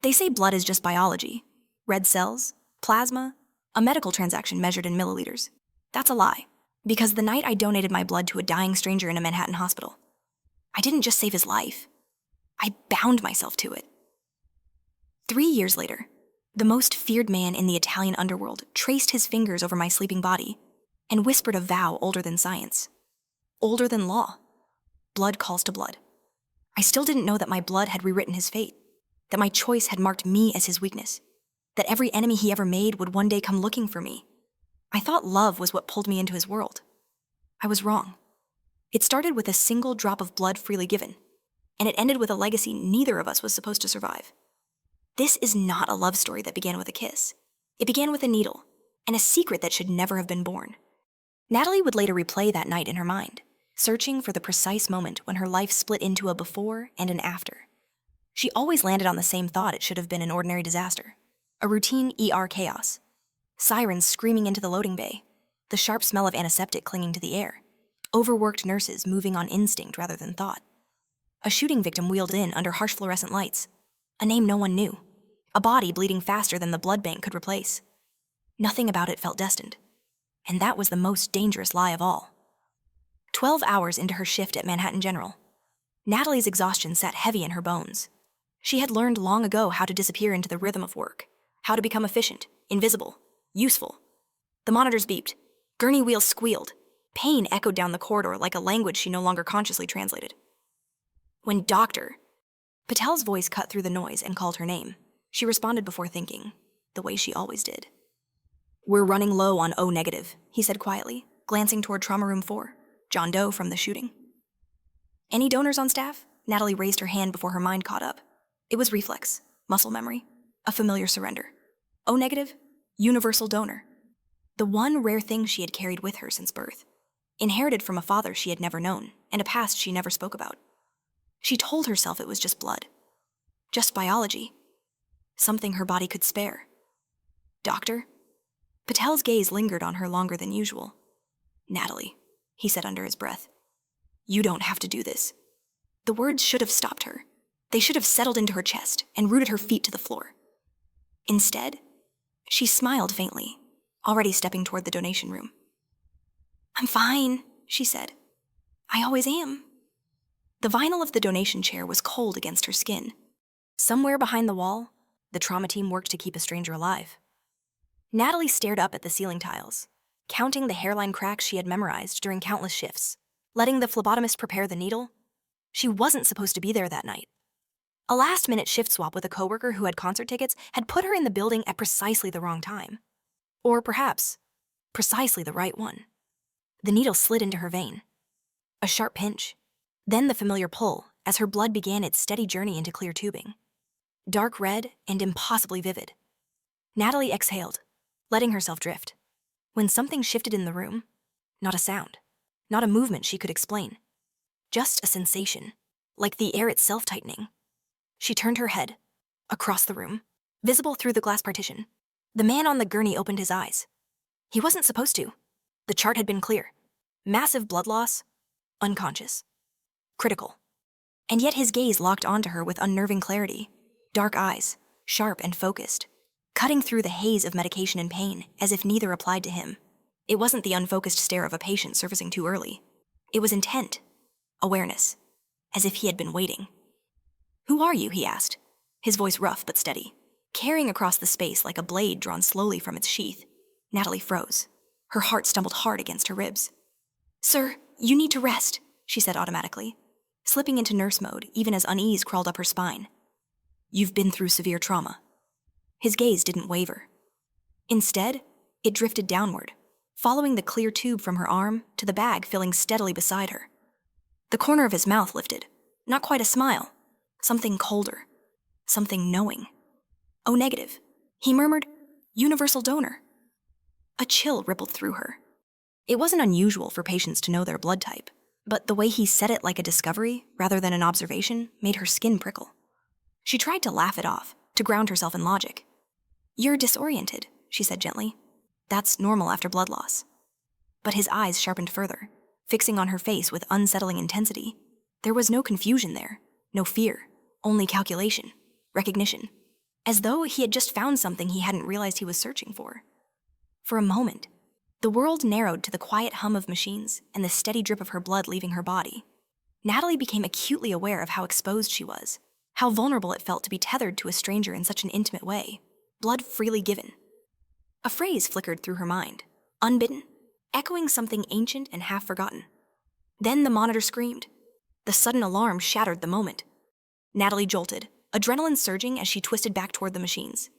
They say blood is just biology. Red cells, plasma, a medical transaction measured in milliliters. That's a lie, because the night I donated my blood to a dying stranger in a Manhattan hospital, I didn't just save his life. I bound myself to it. 3 years later, the most feared man in the Italian underworld traced his fingers over my sleeping body and whispered a vow older than science, older than law. Blood calls to blood. I still didn't know that my blood had rewritten his fate, that my choice had marked me as his weakness, that every enemy he ever made would one day come looking for me. I thought love was what pulled me into his world. I was wrong. It started with a single drop of blood freely given, and it ended with a legacy neither of us was supposed to survive. This is not a love story that began with a kiss. It began with a needle, and a secret that should never have been born. Natalie would later replay that night in her mind, searching for the precise moment when her life split into a before and an after. She always landed on the same thought: it should have been an ordinary disaster, a routine ER chaos. Sirens screaming into the loading bay, the sharp smell of antiseptic clinging to the air, overworked nurses moving on instinct rather than thought. A shooting victim wheeled in under harsh fluorescent lights, a name no one knew, a body bleeding faster than the blood bank could replace. Nothing about it felt destined, and that was the most dangerous lie of all. 12 hours into her shift at Manhattan General, Natalie's exhaustion sat heavy in her bones. She had learned long ago how to disappear into the rhythm of work, how to become efficient, invisible, useful. The monitors beeped, gurney wheels squealed, pain echoed down the corridor like a language she no longer consciously translated. When Doctor Patel's voice cut through the noise and called her name, she responded before thinking, the way she always did. "We're running low on O negative," he said quietly, glancing toward Trauma Room 4, John Doe from the shooting. "Any donors on staff?" Natalie raised her hand before her mind caught up. It was reflex, muscle memory, a familiar surrender. O negative, universal donor. The one rare thing she had carried with her since birth, inherited from a father she had never known and a past she never spoke about. She told herself it was just blood, just biology, something her body could spare. "Doctor?" Patel's gaze lingered on her longer than usual. "Natalie," he said under his breath, "you don't have to do this." The words should have stopped her. They should have settled into her chest and rooted her feet to the floor. Instead, she smiled faintly, already stepping toward the donation room. "I'm fine," she said. "I always am." The vinyl of the donation chair was cold against her skin. Somewhere behind the wall, the trauma team worked to keep a stranger alive. Natalie stared up at the ceiling tiles, counting the hairline cracks she had memorized during countless shifts, letting the phlebotomist prepare the needle. She wasn't supposed to be there that night. A last-minute shift swap with a coworker who had concert tickets had put her in the building at precisely the wrong time. Or perhaps, precisely the right one. The needle slid into her vein. A sharp pinch, then the familiar pull as her blood began its steady journey into clear tubing. Dark red and impossibly vivid. Natalie exhaled, letting herself drift. When something shifted in the room, not a sound, not a movement she could explain, just a sensation, like the air itself tightening. She turned her head, across the room, visible through the glass partition. The man on the gurney opened his eyes. He wasn't supposed to. The chart had been clear. Massive blood loss, unconscious, critical. And yet his gaze locked onto her with unnerving clarity, dark eyes, sharp and focused, cutting through the haze of medication and pain as if neither applied to him. It wasn't the unfocused stare of a patient surfacing too early. It was intent, awareness, as if he had been waiting. "Who are you?" he asked, his voice rough but steady, carrying across the space like a blade drawn slowly from its sheath. Natalie froze. Her heart stumbled hard against her ribs. "Sir, you need to rest," she said automatically, slipping into nurse mode even as unease crawled up her spine. "You've been through severe trauma." His gaze didn't waver. Instead, it drifted downward, following the clear tube from her arm to the bag filling steadily beside her. The corner of his mouth lifted, not quite a smile, something colder, something knowing. "O negative," he murmured, "universal donor." A chill rippled through her. It wasn't unusual for patients to know their blood type, but the way he said it like a discovery rather than an observation made her skin prickle. She tried to laugh it off, to ground herself in logic. "You're disoriented," she said gently. "That's normal after blood loss." But his eyes sharpened further, fixing on her face with unsettling intensity. There was no confusion there, no fear, only calculation, recognition. as though he had just found something he hadn't realized he was searching for. For a moment, the world narrowed to the quiet hum of machines and the steady drip of her blood leaving her body. Natalie became acutely aware of how exposed she was, how vulnerable it felt to be tethered to a stranger in such an intimate way, blood freely given. A phrase flickered through her mind, unbidden, echoing something ancient and half-forgotten. Then the monitor screamed. The sudden alarm shattered the moment. Natalie jolted, adrenaline surging as she twisted back toward the machines.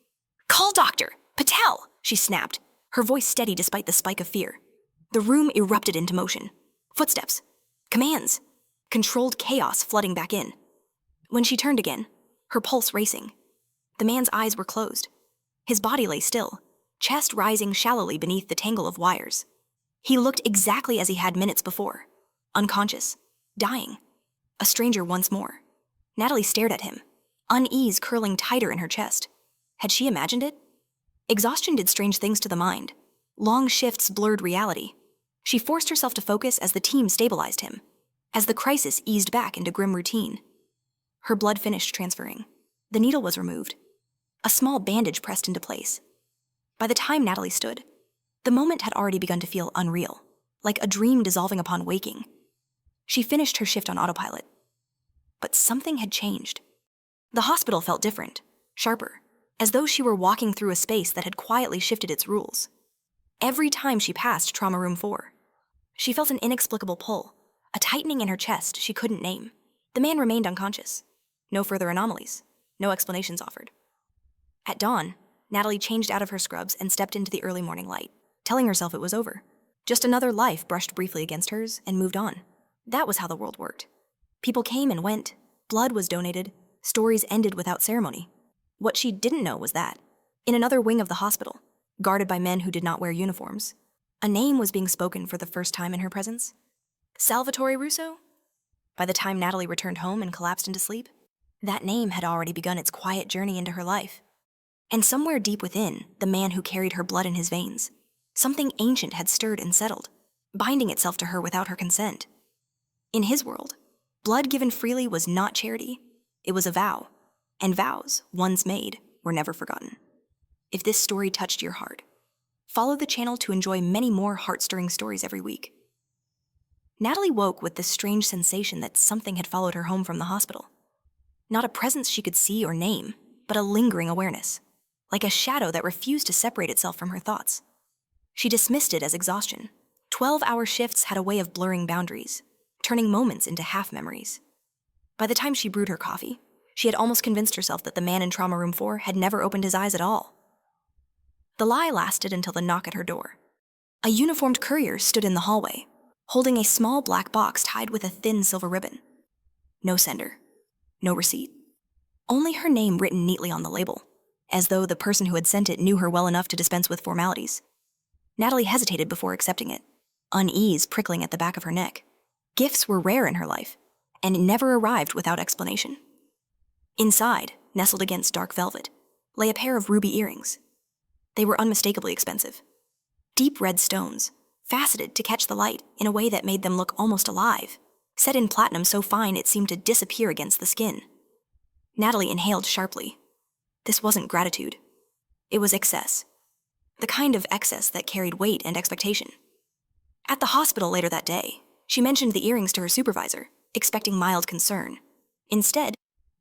"Call Dr. Patel!" she snapped, her voice steady despite the spike of fear. The room erupted into motion. Footsteps. Commands. Controlled chaos flooding back in. When she turned again, her pulse racing. The man's eyes were closed. His body lay still, chest rising shallowly beneath the tangle of wires. He looked exactly as he had minutes before. Unconscious. Dying. A stranger once more. Natalie stared at him, unease curling tighter in her chest. Had she imagined it? Exhaustion did strange things to the mind. Long shifts blurred reality. She forced herself to focus as the team stabilized him, as the crisis eased back into grim routine. Her blood finished transferring. The needle was removed. A small bandage pressed into place. By the time Natalie stood, the moment had already begun to feel unreal, like a dream dissolving upon waking. She finished her shift on autopilot. But something had changed. The hospital felt different, sharper, as though she were walking through a space that had quietly shifted its rules. Every time she passed Trauma Room 4, she felt an inexplicable pull, a tightening in her chest she couldn't name. The man remained unconscious. No further anomalies. No explanations offered. At dawn, Natalie changed out of her scrubs and stepped into the early morning light, telling herself it was over. Just another life brushed briefly against hers and moved on. That was how the world worked. People came and went, blood was donated, stories ended without ceremony. What she didn't know was that, in another wing of the hospital, guarded by men who did not wear uniforms, a name was being spoken for the first time in her presence. Salvatore Russo? By the time Natalie returned home and collapsed into sleep, that name had already begun its quiet journey into her life. And somewhere deep within, the man who carried her blood in his veins, something ancient had stirred and settled, binding itself to her without her consent. In his world, blood given freely was not charity, it was a vow, and vows, once made, were never forgotten. If this story touched your heart, follow the channel to enjoy many more heart-stirring stories every week. Natalie woke with this strange sensation that something had followed her home from the hospital. Not a presence she could see or name, but a lingering awareness, like a shadow that refused to separate itself from her thoughts. She dismissed it as exhaustion. 12-hour shifts had a way of blurring boundaries, turning moments into half-memories. By the time she brewed her coffee, she had almost convinced herself that the man in Trauma Room 4 had never opened his eyes at all. The lie lasted until the knock at her door. A uniformed courier stood in the hallway, holding a small black box tied with a thin silver ribbon. No sender. No receipt. Only her name written neatly on the label, as though the person who had sent it knew her well enough to dispense with formalities. Natalie hesitated before accepting it, unease prickling at the back of her neck. Gifts were rare in her life, and never arrived without explanation. Inside, nestled against dark velvet, lay a pair of ruby earrings. They were unmistakably expensive. Deep red stones, faceted to catch the light in a way that made them look almost alive, set in platinum so fine it seemed to disappear against the skin. Natalie inhaled sharply. This wasn't gratitude. It was excess. The kind of excess that carried weight and expectation. At the hospital later that day, she mentioned the earrings to her supervisor, expecting mild concern. Instead,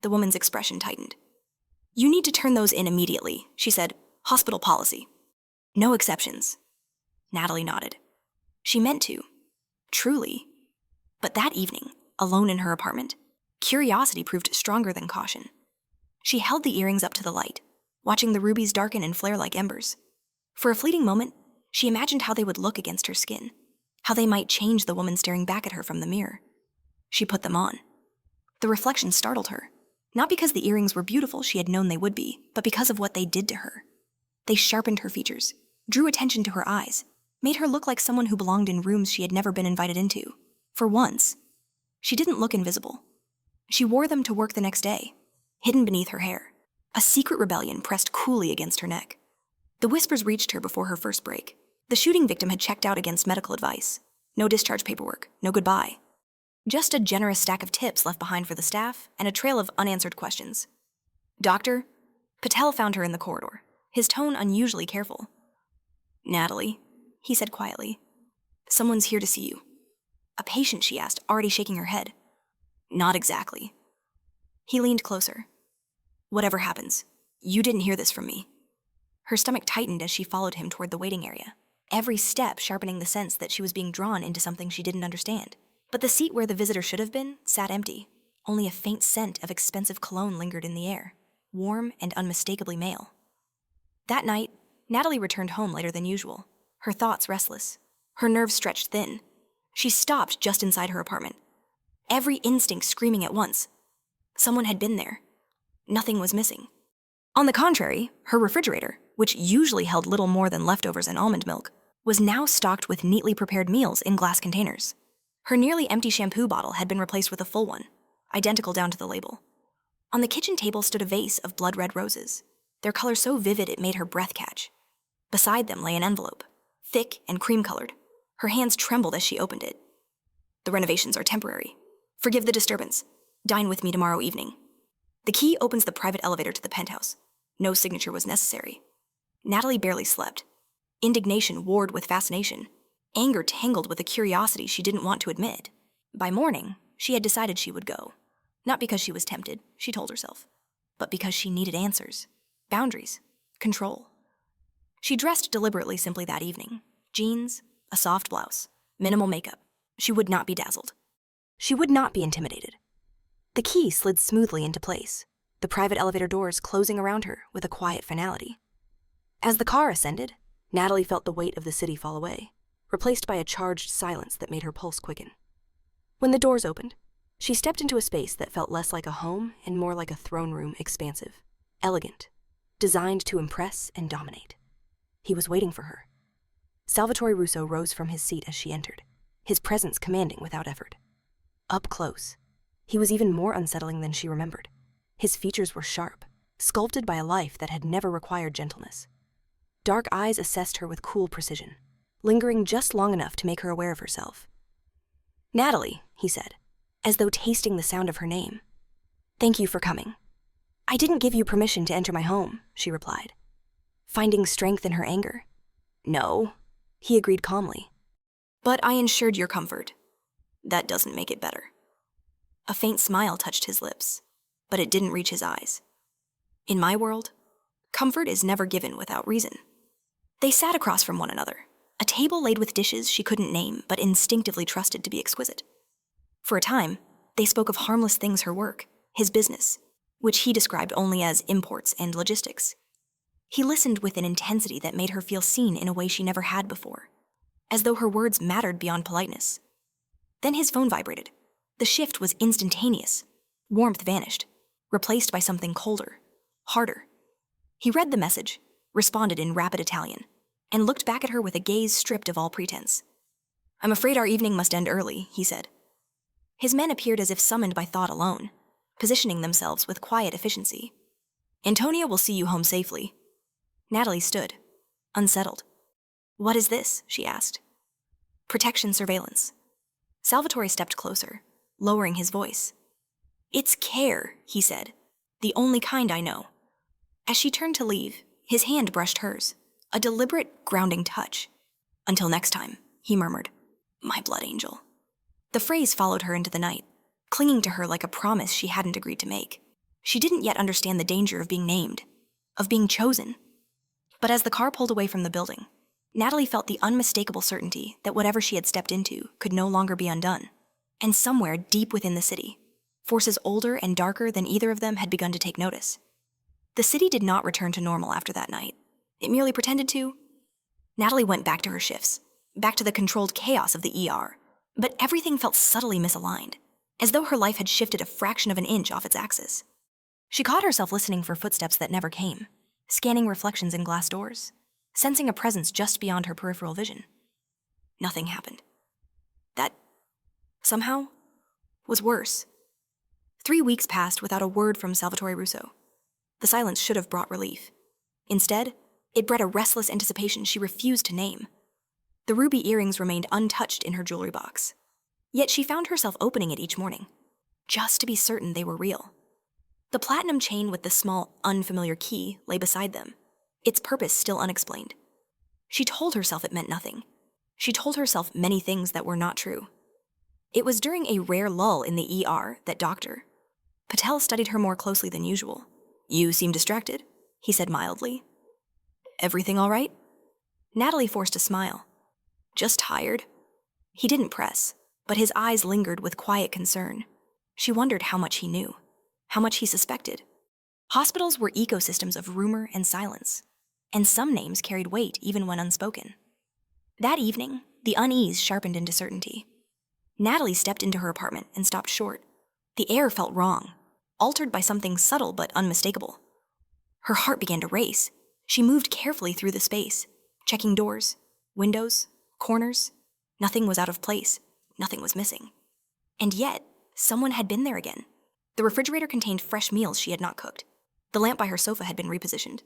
the woman's expression tightened. "You need to turn those in immediately," she said. "Hospital policy. No exceptions." Natalie nodded. She meant to. Truly. But that evening, alone in her apartment, curiosity proved stronger than caution. She held the earrings up to the light, watching the rubies darken and flare like embers. For a fleeting moment, she imagined how they would look against her skin, how they might change the woman staring back at her from the mirror. She put them on. The reflection startled her, not because the earrings were beautiful she had known they would be, but because of what they did to her. They sharpened her features, drew attention to her eyes, made her look like someone who belonged in rooms she had never been invited into. For once, she didn't look invisible. She wore them to work the next day, hidden beneath her hair. A secret rebellion pressed coolly against her neck. The whispers reached her before her first break. The shooting victim had checked out against medical advice. No discharge paperwork, no goodbye. Just a generous stack of tips left behind for the staff and a trail of unanswered questions. "Doctor, Patel found her in the corridor, his tone unusually careful. "Natalie," he said quietly, "someone's here to see you." "A patient?" she asked, already shaking her head. "Not exactly." He leaned closer. "Whatever happens, you didn't hear this from me." Her stomach tightened as she followed him toward the waiting area, every step sharpening the sense that she was being drawn into something she didn't understand. But the seat where the visitor should have been sat empty. Only a faint scent of expensive cologne lingered in the air, warm and unmistakably male. That night, Natalie returned home later than usual, her thoughts restless, her nerves stretched thin. She stopped just inside her apartment, every instinct screaming at once. Someone had been there. Nothing was missing. On the contrary, her refrigerator, which usually held little more than leftovers and almond milk, was now stocked with neatly prepared meals in glass containers. Her nearly empty shampoo bottle had been replaced with a full one, identical down to the label. On the kitchen table stood a vase of blood-red roses, their color so vivid it made her breath catch. Beside them lay an envelope, thick and cream-colored. Her hands trembled as she opened it. "The renovations are temporary. Forgive the disturbance. Dine with me tomorrow evening." The key opens the private elevator to the penthouse. No signature was necessary. Natalie barely slept. Indignation warred with fascination. Anger tangled with a curiosity she didn't want to admit. By morning, she had decided she would go. Not because she was tempted, she told herself, but because she needed answers, boundaries, control. She dressed deliberately simply that evening. Jeans, a soft blouse, minimal makeup. She would not be dazzled. She would not be intimidated. The key slid smoothly into place, the private elevator doors closing around her with a quiet finality. As the car ascended, Natalie felt the weight of the city fall away, replaced by a charged silence that made her pulse quicken. When the doors opened, she stepped into a space that felt less like a home and more like a throne room, expansive, elegant, designed to impress and dominate. He was waiting for her. Salvatore Russo rose from his seat as she entered, his presence commanding without effort. Up close, he was even more unsettling than she remembered. His features were sharp, sculpted by a life that had never required gentleness. Dark eyes assessed her with cool precision, lingering just long enough to make her aware of herself. "Natalie," he said, as though tasting the sound of her name. "Thank you for coming." "I didn't give you permission to enter my home," she replied, finding strength in her anger. "No," he agreed calmly. "But I ensured your comfort. That doesn't make it better." A faint smile touched his lips, but it didn't reach his eyes. "In my world, comfort is never given without reason." They sat across from one another, a table laid with dishes she couldn't name but instinctively trusted to be exquisite. For a time, they spoke of harmless things: her work, his business, which he described only as imports and logistics. He listened with an intensity that made her feel seen in a way she never had before, as though her words mattered beyond politeness. Then his phone vibrated. The shift was instantaneous. Warmth vanished, replaced by something colder, harder. He read the message, responded in rapid Italian, and looked back at her with a gaze stripped of all pretense. "I'm afraid our evening must end early," he said. His men appeared as if summoned by thought alone, positioning themselves with quiet efficiency. "Antonia will see you home safely." Natalie stood, unsettled. "What is this?" she asked. "Protection surveillance." Salvatore stepped closer, lowering his voice. "It's care," he said, "the only kind I know." As she turned to leave, his hand brushed hers, a deliberate, grounding touch. "Until next time," he murmured, "my blood angel." The phrase followed her into the night, clinging to her like a promise she hadn't agreed to make. She didn't yet understand the danger of being named, of being chosen. But as the car pulled away from the building, Natalie felt the unmistakable certainty that whatever she had stepped into could no longer be undone. And somewhere deep within the city, forces older and darker than either of them had begun to take notice. The city did not return to normal after that night. It merely pretended to. Natalie went back to her shifts, back to the controlled chaos of the ER, but everything felt subtly misaligned, as though her life had shifted a fraction of an inch off its axis. She caught herself listening for footsteps that never came, scanning reflections in glass doors, sensing a presence just beyond her peripheral vision. Nothing happened. That, somehow, was worse. 3 weeks passed without a word from Salvatore Russo. The silence should have brought relief. Instead, it bred a restless anticipation she refused to name. The ruby earrings remained untouched in her jewelry box. Yet she found herself opening it each morning, just to be certain they were real. The platinum chain with the small, unfamiliar key lay beside them, its purpose still unexplained. She told herself it meant nothing. She told herself many things that were not true. It was during a rare lull in the ER that Dr. Patel studied her more closely than usual. "You seem distracted," he said mildly. "Everything all right?" Natalie forced a smile. "Just tired." He didn't press, but his eyes lingered with quiet concern. She wondered how much he knew, how much he suspected. Hospitals were ecosystems of rumor and silence, and some names carried weight even when unspoken. That evening, the unease sharpened into certainty. Natalie stepped into her apartment and stopped short. The air felt wrong, altered by something subtle but unmistakable. Her heart began to race. She moved carefully through the space, checking doors, windows, corners. Nothing was out of place. Nothing was missing. And yet, someone had been there again. The refrigerator contained fresh meals she had not cooked. The lamp by her sofa had been repositioned.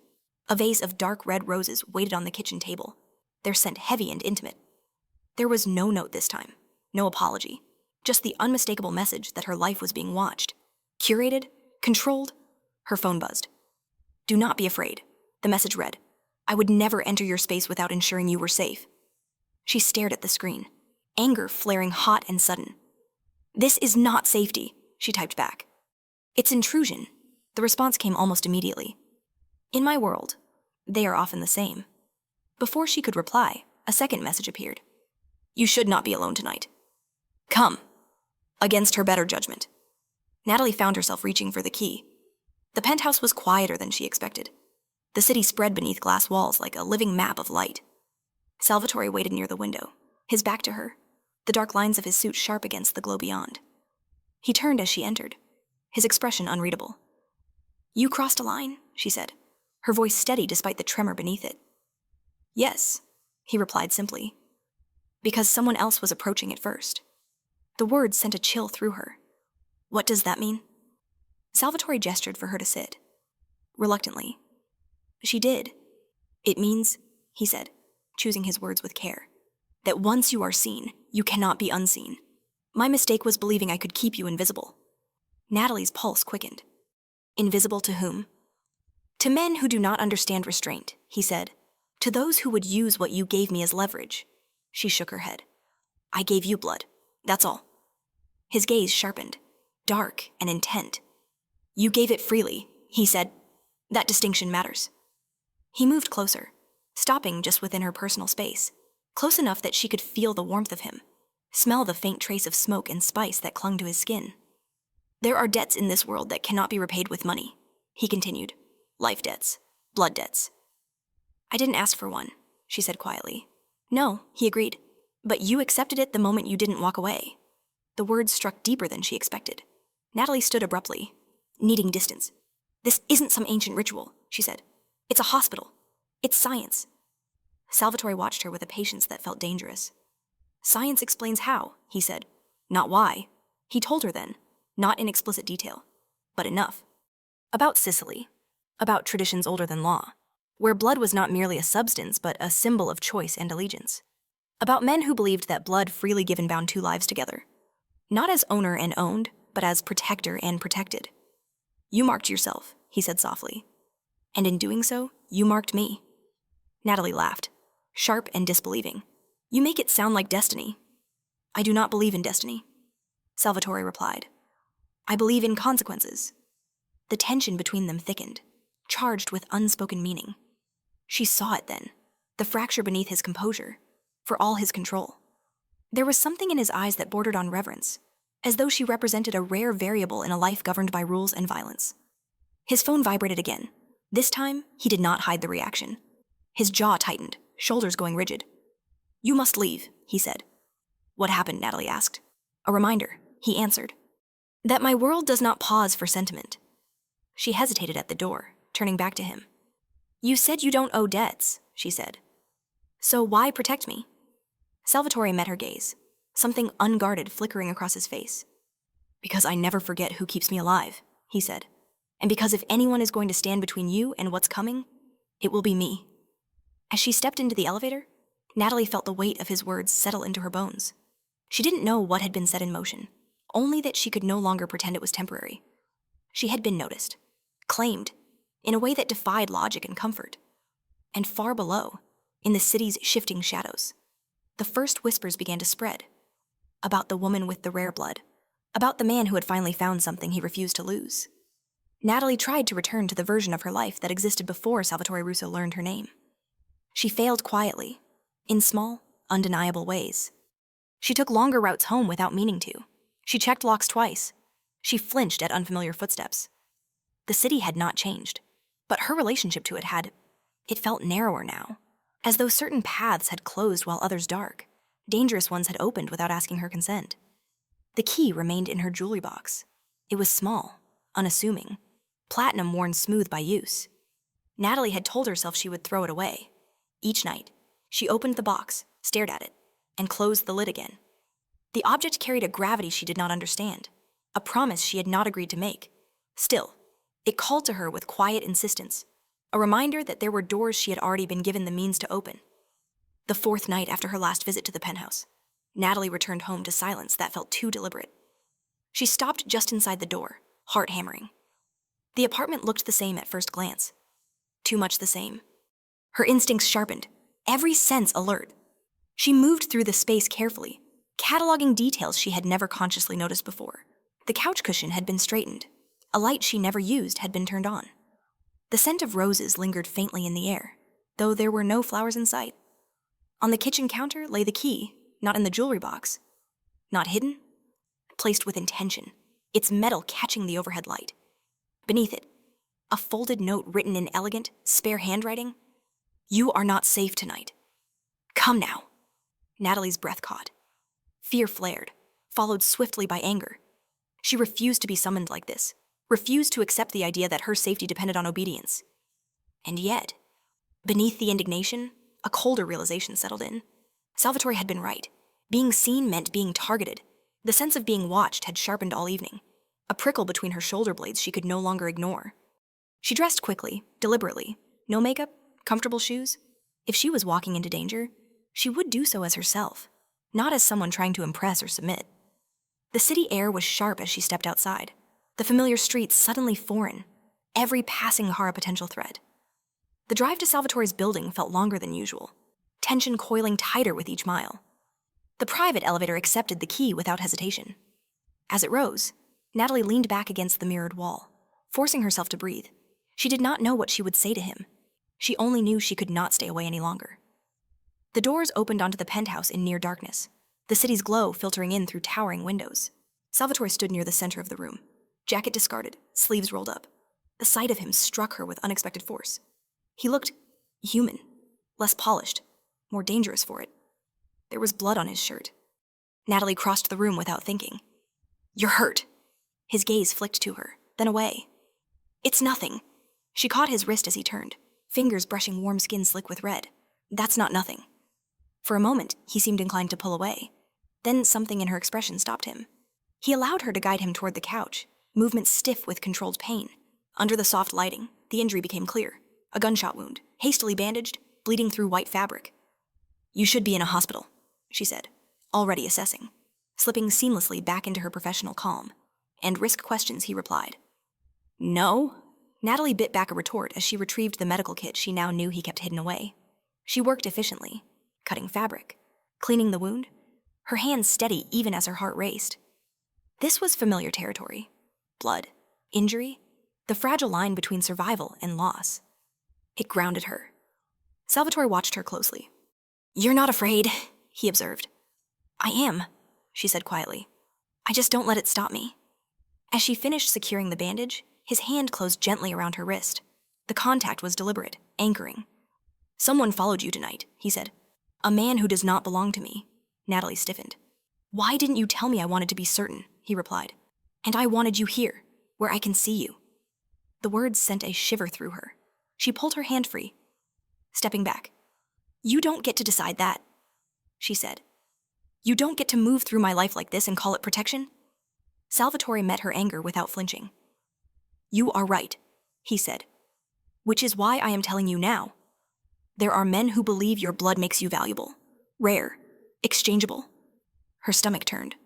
A vase of dark red roses waited on the kitchen table, their scent heavy and intimate. There was no note this time, no apology, just the unmistakable message that her life was being watched, curated, controlled. Her phone buzzed. "Do not be afraid," the message read. "I would never enter your space without ensuring you were safe." She stared at the screen, anger flaring hot and sudden. "This is not safety," she typed back. "It's intrusion." The response came almost immediately. "In my world, they are often the same." Before she could reply, a second message appeared. "You should not be alone tonight. Come." Against her better judgment. Natalie found herself reaching for the key. The penthouse was quieter than she expected. The city spread beneath glass walls like a living map of light. Salvatore waited near the window, his back to her, the dark lines of his suit sharp against the glow beyond. He turned as she entered, his expression unreadable. "You crossed a line," she said, her voice steady despite the tremor beneath it. "Yes," he replied simply, "because someone else was approaching it first." The words sent a chill through her. "What does that mean?" Salvatore gestured for her to sit. Reluctantly. She did. "It means," he said, choosing his words with care, "that once you are seen, you cannot be unseen. My mistake was believing I could keep you invisible." Natalie's pulse quickened. "Invisible to whom?" "To men who do not understand restraint," he said. "To those who would use what you gave me as leverage." She shook her head. "I gave you blood. That's all." His gaze sharpened, dark and intent. "You gave it freely," he said. "That distinction matters." He moved closer, stopping just within her personal space, close enough that she could feel the warmth of him, smell the faint trace of smoke and spice that clung to his skin. "There are debts in this world that cannot be repaid with money," he continued. "Life debts, blood debts." "I didn't ask for one," she said quietly. "No," he agreed, "but you accepted it the moment you didn't walk away." The words struck deeper than she expected. Natalie stood abruptly, needing distance. "This isn't some ancient ritual," she said. "It's a hospital. It's science." Salvatore watched her with a patience that felt dangerous. "Science explains how," he said, "not why." He told her then, not in explicit detail, but enough. About Sicily, about traditions older than law, where blood was not merely a substance but a symbol of choice and allegiance. About men who believed that blood freely given bound two lives together, not as owner and owned, but as protector and protected. "You marked yourself," he said softly. "And in doing so, you marked me." Natalie laughed, sharp and disbelieving. "You make it sound like destiny." "I do not believe in destiny," Salvatore replied. "I believe in consequences." The tension between them thickened, charged with unspoken meaning. She saw it then, the fracture beneath his composure, for all his control. There was something in his eyes that bordered on reverence, as though she represented a rare variable in a life governed by rules and violence. His phone vibrated again. This time, he did not hide the reaction. His jaw tightened, shoulders going rigid. "You must leave," he said. "What happened?" Natalie asked. "A reminder," he answered. "That my world does not pause for sentiment." She hesitated at the door, turning back to him. "You said you don't owe debts," she said. "So why protect me?" Salvatore met her gaze, something unguarded flickering across his face. "Because I never forget who keeps me alive," he said. "And because if anyone is going to stand between you and what's coming, it will be me." As she stepped into the elevator, Natalie felt the weight of his words settle into her bones. She didn't know what had been set in motion, only that she could no longer pretend it was temporary. She had been noticed, claimed, in a way that defied logic and comfort. And far below, in the city's shifting shadows, the first whispers began to spread. About the woman with the rare blood. About the man who had finally found something he refused to lose. Natalie tried to return to the version of her life that existed before Salvatore Russo learned her name. She failed quietly, in small, undeniable ways. She took longer routes home without meaning to. She checked locks twice. She flinched at unfamiliar footsteps. The city had not changed, but her relationship to it had. It felt narrower now, as though certain paths had closed while others dark. Dangerous ones had opened without asking her consent. The key remained in her jewelry box. It was small, unassuming, platinum worn smooth by use. Natalie had told herself she would throw it away. Each night, she opened the box, stared at it, and closed the lid again. The object carried a gravity she did not understand, a promise she had not agreed to make. Still, it called to her with quiet insistence, a reminder that there were doors she had already been given the means to open. The fourth night after her last visit to the penthouse, Natalie returned home to silence that felt too deliberate. She stopped just inside the door, heart hammering. The apartment looked the same at first glance. Too much the same. Her instincts sharpened, every sense alert. She moved through the space carefully, cataloging details she had never consciously noticed before. The couch cushion had been straightened. A light she never used had been turned on. The scent of roses lingered faintly in the air, though there were no flowers in sight. On the kitchen counter lay the key, not in the jewelry box. Not hidden, placed with intention, its metal catching the overhead light. Beneath it, a folded note written in elegant, spare handwriting. "You are not safe tonight. Come now." Natalie's breath caught. Fear flared, followed swiftly by anger. She refused to be summoned like this, refused to accept the idea that her safety depended on obedience. And yet, beneath the indignation, a colder realization settled in. Salvatore had been right. Being seen meant being targeted. The sense of being watched had sharpened all evening. A prickle between her shoulder blades she could no longer ignore. She dressed quickly, deliberately. No makeup, comfortable shoes. If she was walking into danger, she would do so as herself, not as someone trying to impress or submit. The city air was sharp as she stepped outside. The familiar streets suddenly foreign. Every passing car a potential threat. The drive to Salvatore's building felt longer than usual, tension coiling tighter with each mile. The private elevator accepted the key without hesitation. As it rose, Natalie leaned back against the mirrored wall, forcing herself to breathe. She did not know what she would say to him. She only knew she could not stay away any longer. The doors opened onto the penthouse in near darkness, the city's glow filtering in through towering windows. Salvatore stood near the center of the room, jacket discarded, sleeves rolled up. The sight of him struck her with unexpected force. He looked human, less polished, more dangerous for it. There was blood on his shirt. Natalie crossed the room without thinking. "You're hurt." His gaze flicked to her, then away. "It's nothing." She caught his wrist as he turned, fingers brushing warm skin slick with red. "That's not nothing." For a moment, he seemed inclined to pull away. Then something in her expression stopped him. He allowed her to guide him toward the couch, movement stiff with controlled pain. Under the soft lighting, the injury became clear. A gunshot wound, hastily bandaged, bleeding through white fabric. "You should be in a hospital," she said, already assessing, slipping seamlessly back into her professional calm. "And risk questions," he replied. "No?" Natalie bit back a retort as she retrieved the medical kit she now knew he kept hidden away. She worked efficiently, cutting fabric, cleaning the wound, her hands steady even as her heart raced. This was familiar territory. Blood, injury, the fragile line between survival and loss. It grounded her. Salvatore watched her closely. "You're not afraid," he observed. "I am," she said quietly. "I just don't let it stop me." As she finished securing the bandage, his hand closed gently around her wrist. The contact was deliberate, anchoring. "Someone followed you tonight," he said. "A man who does not belong to me." Natalie stiffened. "Why didn't you tell me? I wanted to be certain," he replied. "And I wanted you here, where I can see you." The words sent a shiver through her. She pulled her hand free, stepping back. "You don't get to decide that," she said. "You don't get to move through my life like this and call it protection." Salvatore met her anger without flinching. "You are right," he said. "Which is why I am telling you now. There are men who believe your blood makes you valuable, rare, exchangeable." Her stomach turned.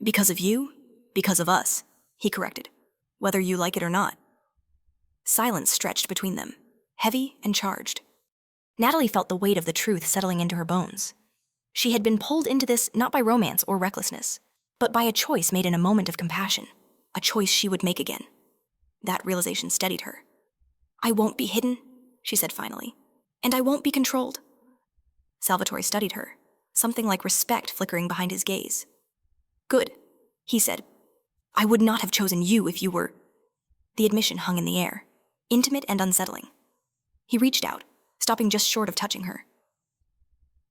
"Because of you, because of us," he corrected. whether you like it or not. Silence stretched between them, heavy and charged. Natalie felt the weight of the truth settling into her bones. She had been pulled into this not by romance or recklessness, but by a choice made in a moment of compassion, a choice she would make again. That realization steadied her. "I won't be hidden," she said finally, "and I won't be controlled." Salvatore studied her, something like respect flickering behind his gaze. "Good," he said. "I would not have chosen you if you were—" The admission hung in the air, intimate and unsettling. He reached out, stopping just short of touching her.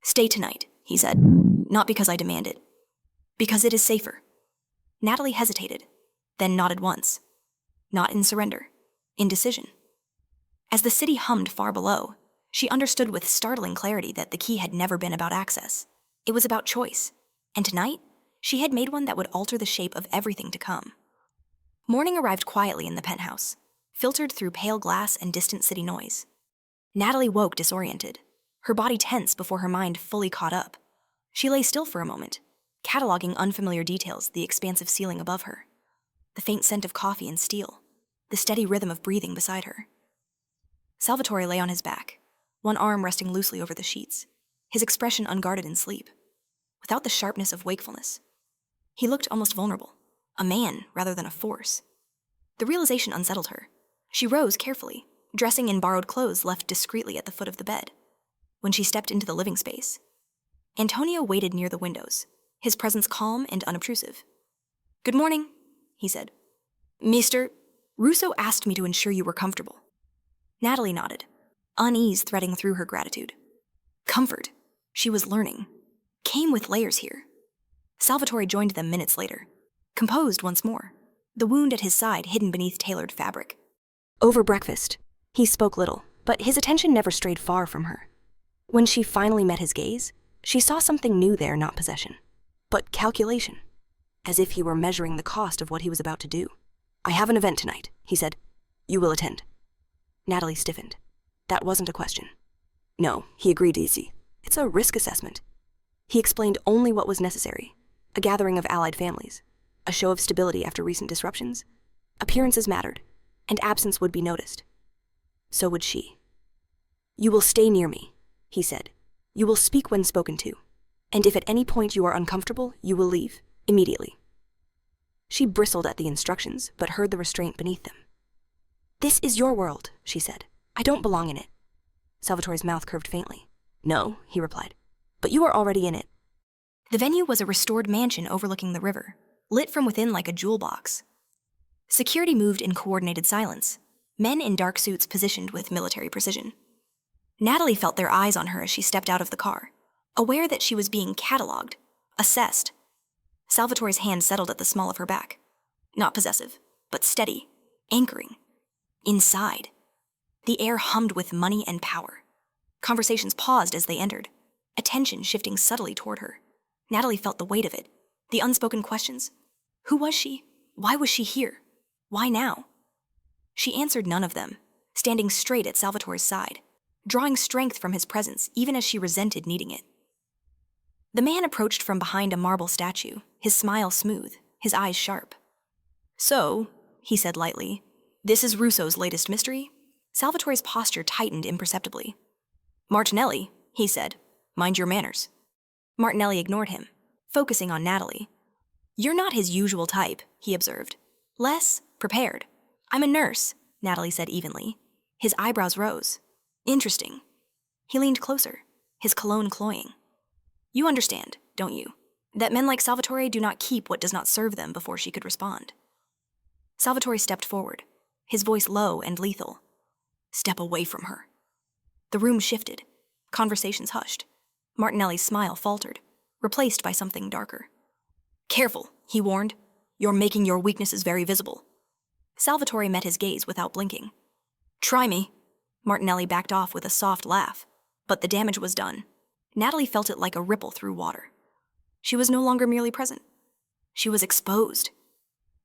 "Stay tonight," he said, "not because I demand it. Because it is safer." Natalie hesitated, then nodded once. Not in surrender, in decision. As the city hummed far below, she understood with startling clarity that the key had never been about access. It was about choice, and tonight, she had made one that would alter the shape of everything to come. Morning arrived quietly in the penthouse, filtered through pale glass and distant city noise. Natalie woke disoriented, her body tense before her mind fully caught up. She lay still for a moment, cataloging unfamiliar details, the expansive ceiling above her, the faint scent of coffee and steel, the steady rhythm of breathing beside her. Salvatore lay on his back, one arm resting loosely over the sheets, his expression unguarded in sleep, without the sharpness of wakefulness. He looked almost vulnerable, a man rather than a force. The realization unsettled her. She rose carefully, dressing in borrowed clothes left discreetly at the foot of the bed. When she stepped into the living space, Antonio waited near the windows, his presence calm and unobtrusive. "Good morning," he said. "Mr. Russo asked me to ensure you were comfortable." Natalie nodded, unease threading through her gratitude. Comfort, she was learning, came with layers here. Salvatore joined them minutes later, composed once more, the wound at his side hidden beneath tailored fabric. Over breakfast, he spoke little, but his attention never strayed far from her. When she finally met his gaze, she saw something new there, not possession, but calculation, as if he were measuring the cost of what he was about to do. "I have an event tonight," he said. "You will attend." Natalie stiffened. That wasn't a question. "No," he agreed easy. "It's a risk assessment." He explained only what was necessary. A gathering of allied families, a show of stability after recent disruptions. Appearances mattered, and absence would be noticed. So would she. "You will stay near me," he said. "You will speak when spoken to. And if at any point you are uncomfortable, you will leave, immediately." She bristled at the instructions, but heard the restraint beneath them. "This is your world," she said. "I don't belong in it." Salvatore's mouth curved faintly. "No," he replied, "but you are already in it." The venue was a restored mansion overlooking the river, lit from within like a jewel box. Security moved in coordinated silence, men in dark suits positioned with military precision. Natalie felt their eyes on her as she stepped out of the car, aware that she was being catalogued, assessed. Salvatore's hand settled at the small of her back. Not possessive, but steady, anchoring. Inside, the air hummed with money and power. Conversations paused as they entered, attention shifting subtly toward her. Natalie felt the weight of it, the unspoken questions. Who was she? Why was she here? Why now? She answered none of them, standing straight at Salvatore's side, drawing strength from his presence even as she resented needing it. The man approached from behind a marble statue, his smile smooth, his eyes sharp. "So," he said lightly, "this is Russo's latest mystery?" Salvatore's posture tightened imperceptibly. "Martinelli," he said, "mind your manners." Martinelli ignored him, focusing on Natalie. "You're not his usual type," he observed. "Less prepared." "I'm a nurse," Natalie said evenly. His eyebrows rose. "Interesting." He leaned closer, his cologne cloying. "You understand, don't you, that men like Salvatore do not keep what does not serve them?" Before she could respond, Salvatore stepped forward, his voice low and lethal. "Step away from her." The room shifted, conversations hushed. Martinelli's smile faltered, replaced by something darker. "Careful," he warned. "You're making your weaknesses very visible." Salvatore met his gaze without blinking. "Try me." Martinelli backed off with a soft laugh, but the damage was done. Natalie felt it like a ripple through water. She was no longer merely present. She was exposed.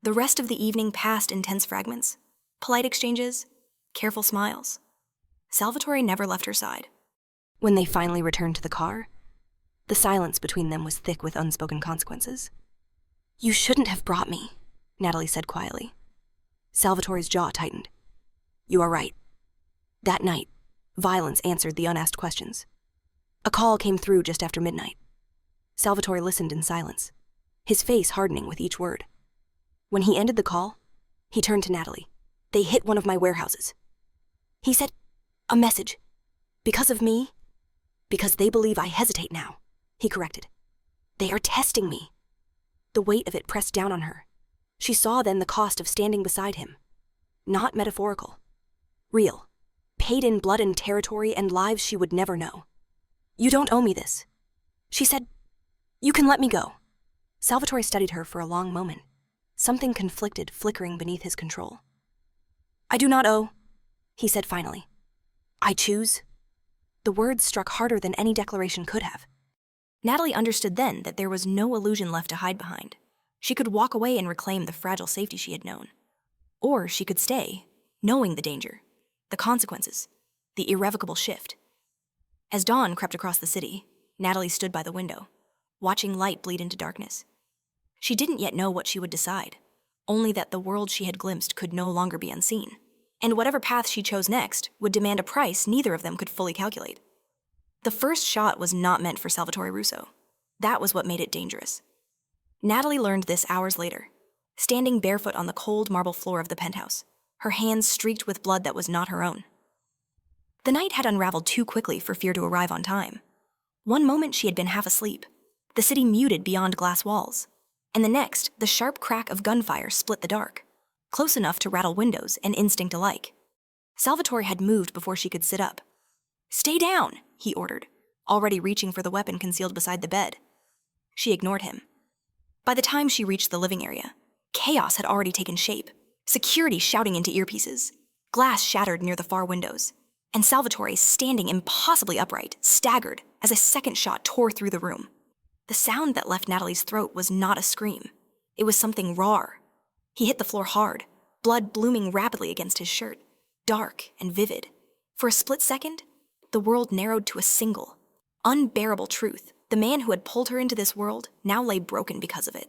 The rest of the evening passed in tense fragments, polite exchanges, careful smiles. Salvatore never left her side. When they finally returned to the car, the silence between them was thick with unspoken consequences. "You shouldn't have brought me," Natalie said quietly. Salvatore's jaw tightened. You are right. That night, violence answered the unasked questions. A call came through just after midnight. Salvatore listened in silence, his face hardening with each word. When he ended the call, he turned to Natalie. They hit one of my warehouses. He said, a message. Because of me? Because they believe I hesitate now, he corrected. They are testing me. The weight of it pressed down on her. She saw then the cost of standing beside him. Not metaphorical. Real. Paid in blood and territory and lives she would never know. You don't owe me this. She said, you can let me go. Salvatore studied her for a long moment, something conflicted flickering beneath his control. I do not owe, he said finally. I choose. The words struck harder than any declaration could have. Natalie understood then that there was no illusion left to hide behind. She could walk away and reclaim the fragile safety she had known. Or she could stay, knowing the danger, the consequences, the irrevocable shift. As dawn crept across the city, Natalie stood by the window, watching light bleed into darkness. She didn't yet know what she would decide, only that the world she had glimpsed could no longer be unseen, and whatever path she chose next would demand a price neither of them could fully calculate. The first shot was not meant for Salvatore Russo. That was what made it dangerous. Natalie learned this hours later, standing barefoot on the cold marble floor of the penthouse, her hands streaked with blood that was not her own. The night had unraveled too quickly for fear to arrive on time. One moment she had been half asleep, the city muted beyond glass walls, and the next, the sharp crack of gunfire split the dark, close enough to rattle windows and instinct alike. Salvatore had moved before she could sit up. Stay down, he ordered, already reaching for the weapon concealed beside the bed. She ignored him. By the time she reached the living area, chaos had already taken shape, security shouting into earpieces, glass shattered near the far windows, and Salvatore, standing impossibly upright, staggered as a second shot tore through the room. The sound that left Natalie's throat was not a scream. It was something raw. He hit the floor hard, blood blooming rapidly against his shirt, dark and vivid. For a split second, the world narrowed to a single, unbearable truth. The man who had pulled her into this world now lay broken because of it.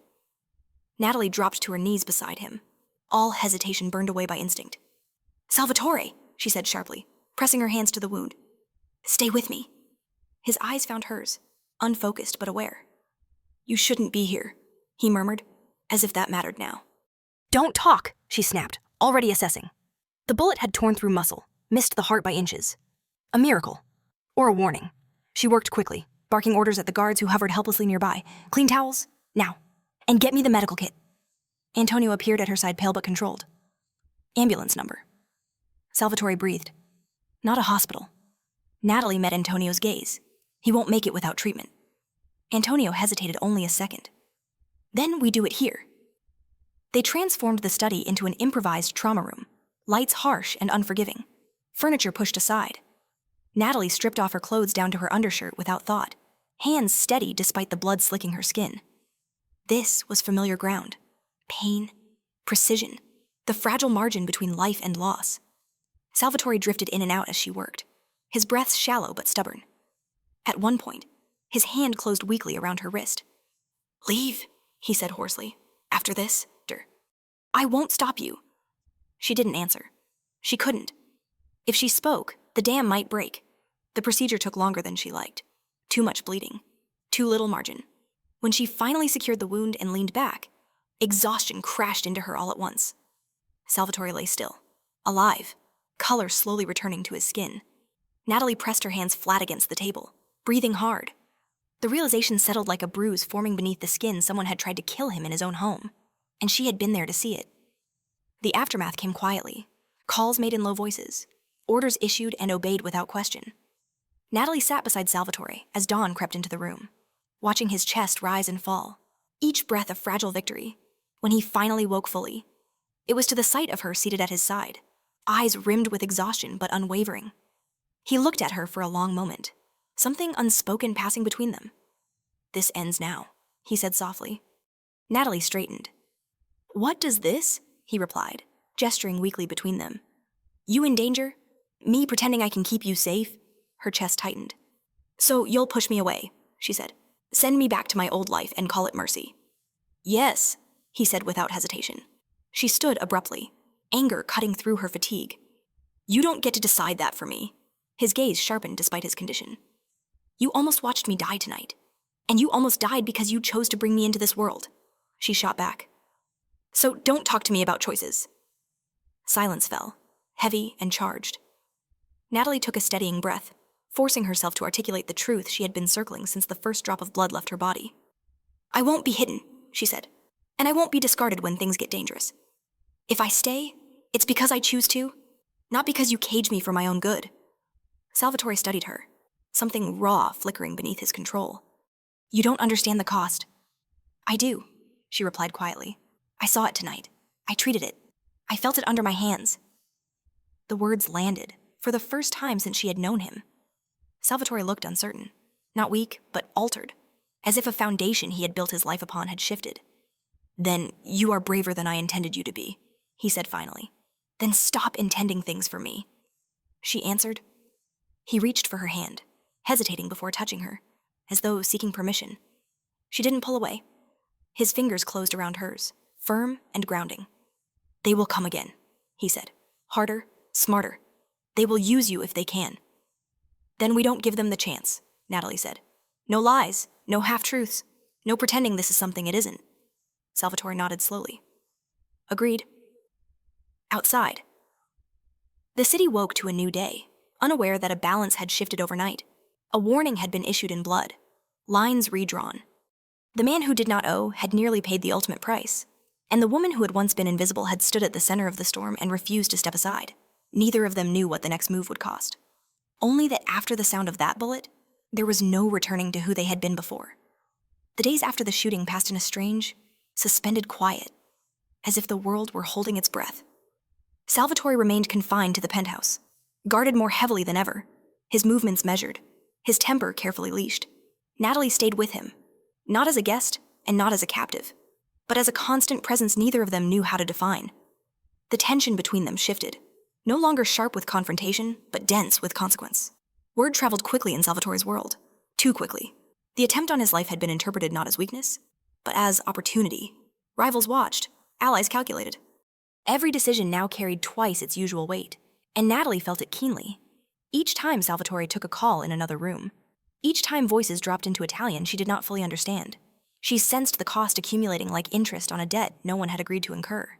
Natalie dropped to her knees beside him, all hesitation burned away by instinct. Salvatore, she said sharply, pressing her hands to the wound. Stay with me. His eyes found hers, unfocused but aware. You shouldn't be here, he murmured, as if that mattered now. Don't talk, she snapped, already assessing. The bullet had torn through muscle, missed the heart by inches. A miracle. Or a warning. She worked quickly, barking orders at the guards who hovered helplessly nearby. Clean towels, now. And get me the medical kit. Antonio appeared at her side, pale but controlled. Ambulance number. Salvatore breathed. Not a hospital. Natalie met Antonio's gaze. He won't make it without treatment. Antonio hesitated only a second. Then we do it here. They transformed the study into an improvised trauma room, lights harsh and unforgiving, furniture pushed aside. Natalie stripped off her clothes down to her undershirt without thought, hands steady despite the blood slicking her skin. This was familiar ground. Pain, precision, the fragile margin between life and loss. Salvatore drifted in and out as she worked, his breaths shallow but stubborn. At one point, his hand closed weakly around her wrist. Leave, he said hoarsely. After this, I won't stop you. She didn't answer. She couldn't. If she spoke, the dam might break. The procedure took longer than she liked. Too much bleeding. Too little margin. When she finally secured the wound and leaned back, exhaustion crashed into her all at once. Salvatore lay still, alive, color slowly returning to his skin. Natalie pressed her hands flat against the table, breathing hard. The realization settled like a bruise forming beneath the skin someone had tried to kill him in his own home, and she had been there to see it. The aftermath came quietly, calls made in low voices, orders issued and obeyed without question. Natalie sat beside Salvatore as dawn crept into the room, watching his chest rise and fall, each breath a fragile victory. When he finally woke fully, it was to the sight of her seated at his side, eyes rimmed with exhaustion but unwavering. He looked at her for a long moment, something unspoken passing between them. This ends now, he said softly. Natalie straightened. What does this? He replied, gesturing weakly between them. You in danger? Me pretending I can keep you safe? Her chest tightened. So you'll push me away, she said. Send me back to my old life and call it mercy. Yes, he said without hesitation. She stood abruptly, anger cutting through her fatigue. "You don't get to decide that for me." His gaze sharpened despite his condition. "You almost watched me die tonight. And you almost died because you chose to bring me into this world." She shot back. "So don't talk to me about choices." Silence fell, heavy and charged. Natalie took a steadying breath, forcing herself to articulate the truth she had been circling since the first drop of blood left her body. "I won't be hidden," she said, "and I won't be discarded when things get dangerous. If I stay, it's because I choose to, not because you cage me for my own good." Salvatore studied her, something raw flickering beneath his control. "You don't understand the cost." "I do," she replied quietly. "I saw it tonight. I treated it. I felt it under my hands." The words landed, for the first time since she had known him. Salvatore looked uncertain, not weak, but altered, as if a foundation he had built his life upon had shifted. "Then you are braver than I intended you to be," he said finally. "Then stop intending things for me." She answered. He reached for her hand, hesitating before touching her, as though seeking permission. She didn't pull away. His fingers closed around hers, firm and grounding. "They will come again," he said. "Harder, smarter. They will use you if they can." "Then we don't give them the chance," Natalie said. "No lies, no half-truths, no pretending this is something it isn't." Salvatore nodded slowly. "Agreed." Outside. The city woke to a new day, unaware that a balance had shifted overnight. A warning had been issued in blood, lines redrawn. The man who did not owe had nearly paid the ultimate price, and the woman who had once been invisible had stood at the center of the storm and refused to step aside. Neither of them knew what the next move would cost. Only that after the sound of that bullet, there was no returning to who they had been before. The days after the shooting passed in a strange, suspended quiet, as if the world were holding its breath. Salvatore remained confined to the penthouse, guarded more heavily than ever, his movements measured, his temper carefully leashed. Natalie stayed with him, not as a guest and not as a captive, but as a constant presence neither of them knew how to define. The tension between them shifted, no longer sharp with confrontation, but dense with consequence. Word traveled quickly in Salvatore's world, too quickly. The attempt on his life had been interpreted not as weakness, but as opportunity. Rivals watched, allies calculated. Every decision now carried twice its usual weight, and Natalie felt it keenly. Each time Salvatore took a call in another room, each time voices dropped into Italian she did not fully understand, she sensed the cost accumulating like interest on a debt no one had agreed to incur.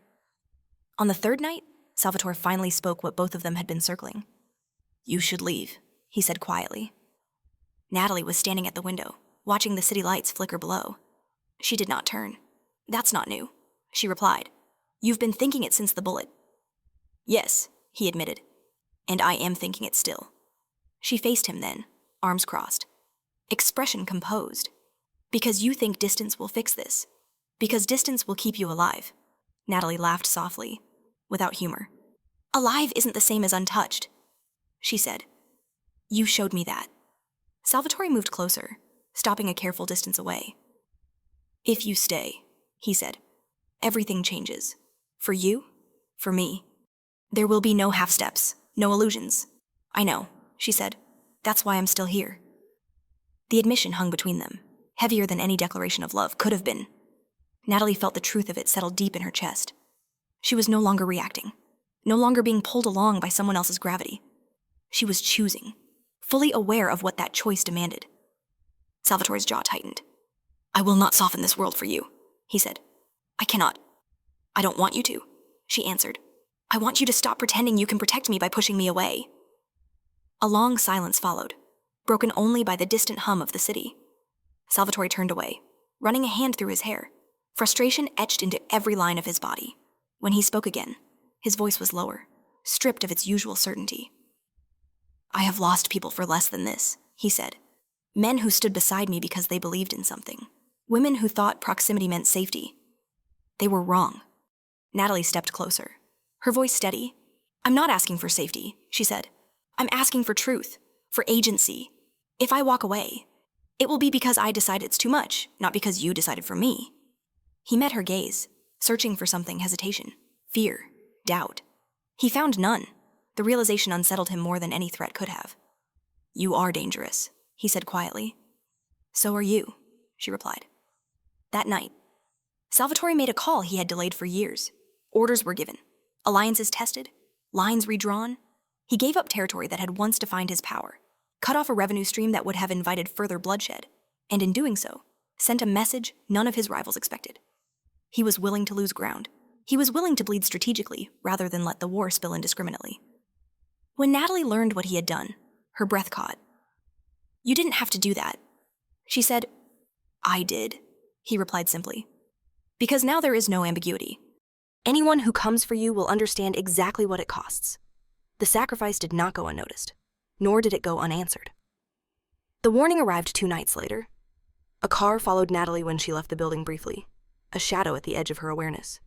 On the third night, Salvatore finally spoke what both of them had been circling. "You should leave," he said quietly. Natalie was standing at the window, watching the city lights flicker below. She did not turn. "That's not new," she replied. "You've been thinking it since the bullet." "Yes," he admitted. "And I am thinking it still." She faced him then, arms crossed, expression composed. "Because you think distance will fix this. Because distance will keep you alive." Natalie laughed softly, without humor. "Alive isn't the same as untouched," she said. "You showed me that." Salvatore moved closer, stopping a careful distance away. "If you stay," he said, "everything changes. For you, for me. There will be no half-steps, no illusions." "I know," she said. "That's why I'm still here." The admission hung between them, heavier than any declaration of love could have been. Natalie felt the truth of it settle deep in her chest. She was no longer reacting, no longer being pulled along by someone else's gravity. She was choosing, fully aware of what that choice demanded. Salvatore's jaw tightened. "I will not soften this world for you," he said. "I cannot." "I don't want you to," she answered. "I want you to stop pretending you can protect me by pushing me away." A long silence followed, broken only by the distant hum of the city. Salvatore turned away, running a hand through his hair, frustration etched into every line of his body. When he spoke again, his voice was lower, stripped of its usual certainty. "I have lost people for less than this," he said. "Men who stood beside me because they believed in something. Women who thought proximity meant safety. They were wrong." Natalie stepped closer, her voice steady. "I'm not asking for safety," she said. "I'm asking for truth, for agency. If I walk away, it will be because I decide it's too much, not because you decided for me." He met her gaze, searching for something: hesitation, fear, doubt. He found none. The realization unsettled him more than any threat could have. "You are dangerous," he said quietly. "So are you," she replied. That night, Salvatore made a call he had delayed for years. Orders were given. Alliances tested, lines redrawn. He gave up territory that had once defined his power, cut off a revenue stream that would have invited further bloodshed, and in doing so, sent a message none of his rivals expected. He was willing to lose ground. He was willing to bleed strategically rather than let the war spill indiscriminately. When Natalie learned what he had done, her breath caught. "You didn't have to do that," she said. "I did," he replied simply. "Because now there is no ambiguity. Anyone who comes for you will understand exactly what it costs." The sacrifice did not go unnoticed, nor did it go unanswered. The warning arrived 2 nights later. A car followed Natalie when she left the building briefly, a shadow at the edge of her awareness.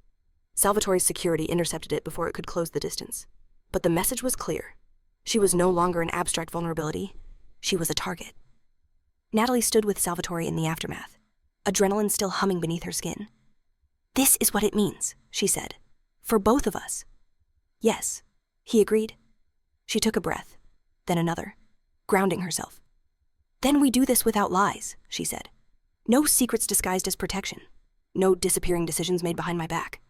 Salvatore's security intercepted it before it could close the distance. But the message was clear. She was no longer an abstract vulnerability. She was a target. Natalie stood with Salvatore in the aftermath, adrenaline still humming beneath her skin. "This is what it means," she said. "For both of us." "Yes," he agreed. She took a breath, then another, grounding herself. "Then we do this without lies," she said. "No secrets disguised as protection. No disappearing decisions made behind my back."